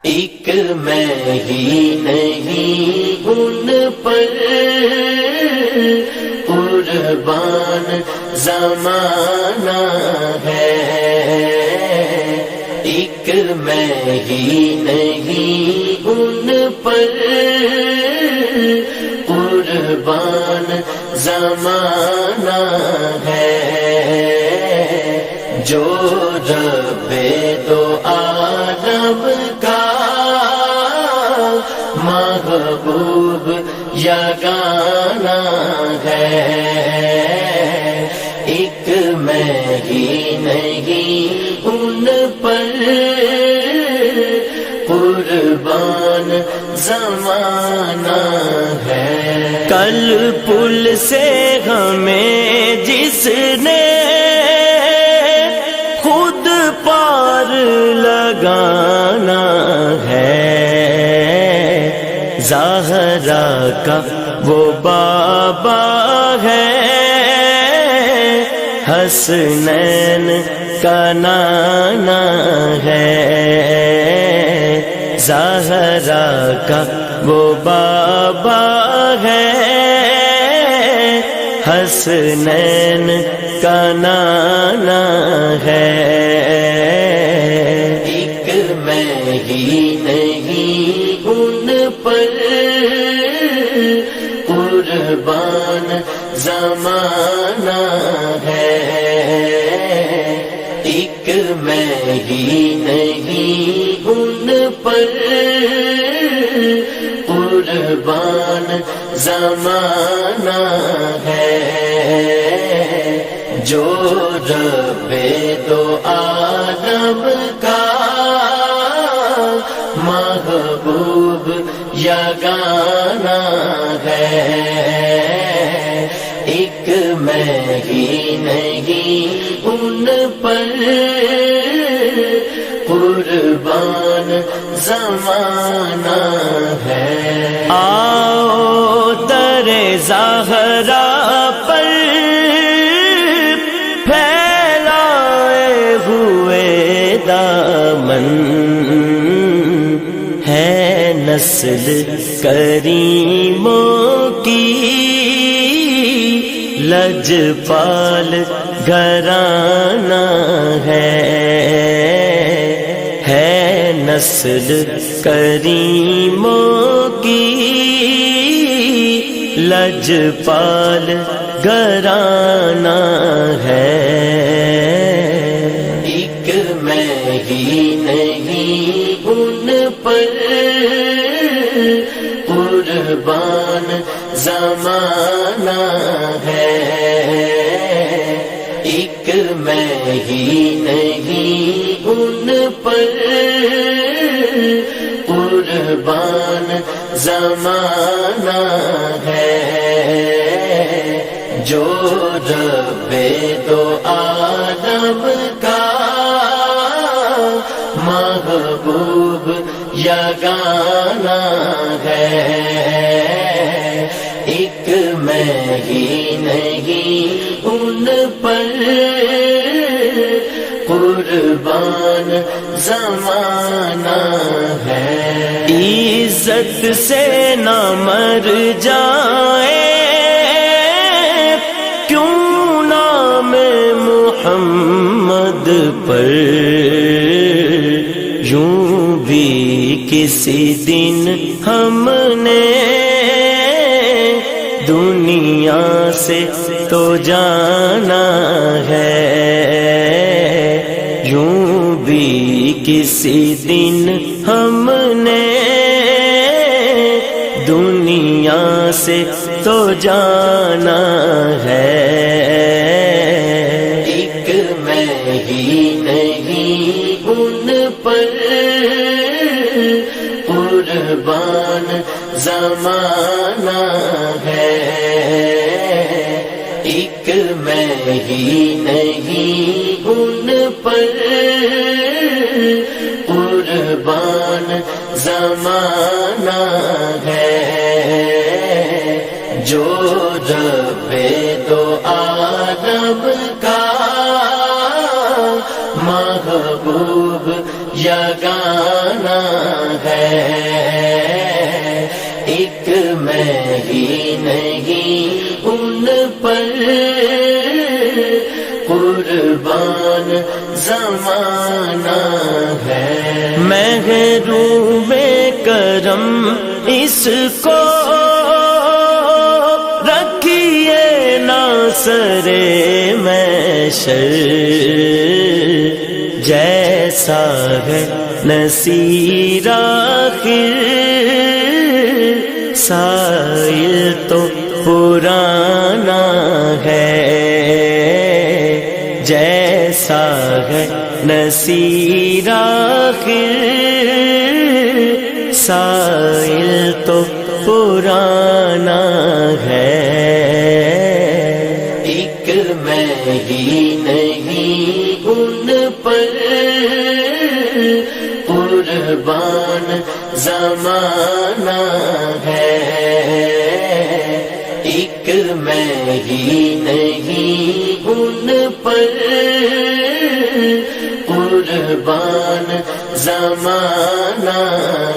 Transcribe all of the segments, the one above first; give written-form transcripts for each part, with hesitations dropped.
ایک میں ہی نہیں ان پر قربان زمانہ ہے، ایک میں ہی نہیں ان پر قربان زمانہ ہے، جو رب دو عالم کا محبوب یگانہ ہے، ایک میں ہی نہیں ان پر قربان زمانہ ہے۔ کل پل سے ہمیں جس نے خود پار لگانا ہے، زہرا کا وہ بابا ہے، حسنین کا نانا ہے، زہرا کا وہ بابا ہے، حسنین کا نانا ہے، ایک میں ہی نہیں ان پر قربان زمانہ ہے، ایک میں ہی نہیں ان پر قربان زمانہ ہے، جو رب دو عالم کا محبوب یگانہ ہے، ایک میں ہی نہیں ان پر قربان زمانہ ہے۔ آؤ در زہرا پر پھیلائے ہوئے دامن، ہے نسل کریموں کی لجپال گھرانہ ہے نسل کریموں کی لجپال گھرانہ ہے، ایک میں ہی نہیں ان پر قربان زمانہ ہے، ایک میں ہی نہیں ان پر قربان زمانہ ہے، جو رب دو عالم کا محبوب یگانہ ہے، ایک میں ہی نہیں ان پر قربان زمانہ ہے، عزت سے نہ مر جائے کیوں نام محمد پر، یوں بھی کسی دن ہم نے دنیا سے تو جانا ہے، یوں بھی کسی دن ہم نے دنیا سے تو جانا ہے، ایک میں ہی نہیں ان پر قربان زمانہ ہے، ایک میں ہی نہیں ان پر قربان زمانہ ہے، جو رب دو عالم کا محبوب یگانہ ہے، ایک میں ہی نہیں ان پر قربان زمانہ ہے۔ محروم کرم اس کو رکھیے نا سرے محشر، جیسا ہے نصیر آخر سائل تو پرانا ہے، جیسا ہے نصیر آخر سائل تو پرانا ہے۔ ایک میں ہی نہیں ان پر قربان زمانہ ہے، ایک میں ہی نہیں ان پر قربان زمانہ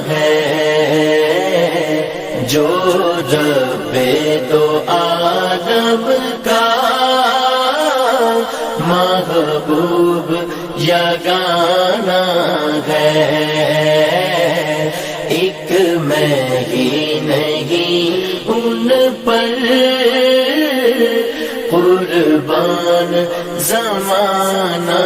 ہے، جو رب دو عالم کا محبوب یگانہ ہے، ایک میں ہی نہیں ان پر قربان زمانہ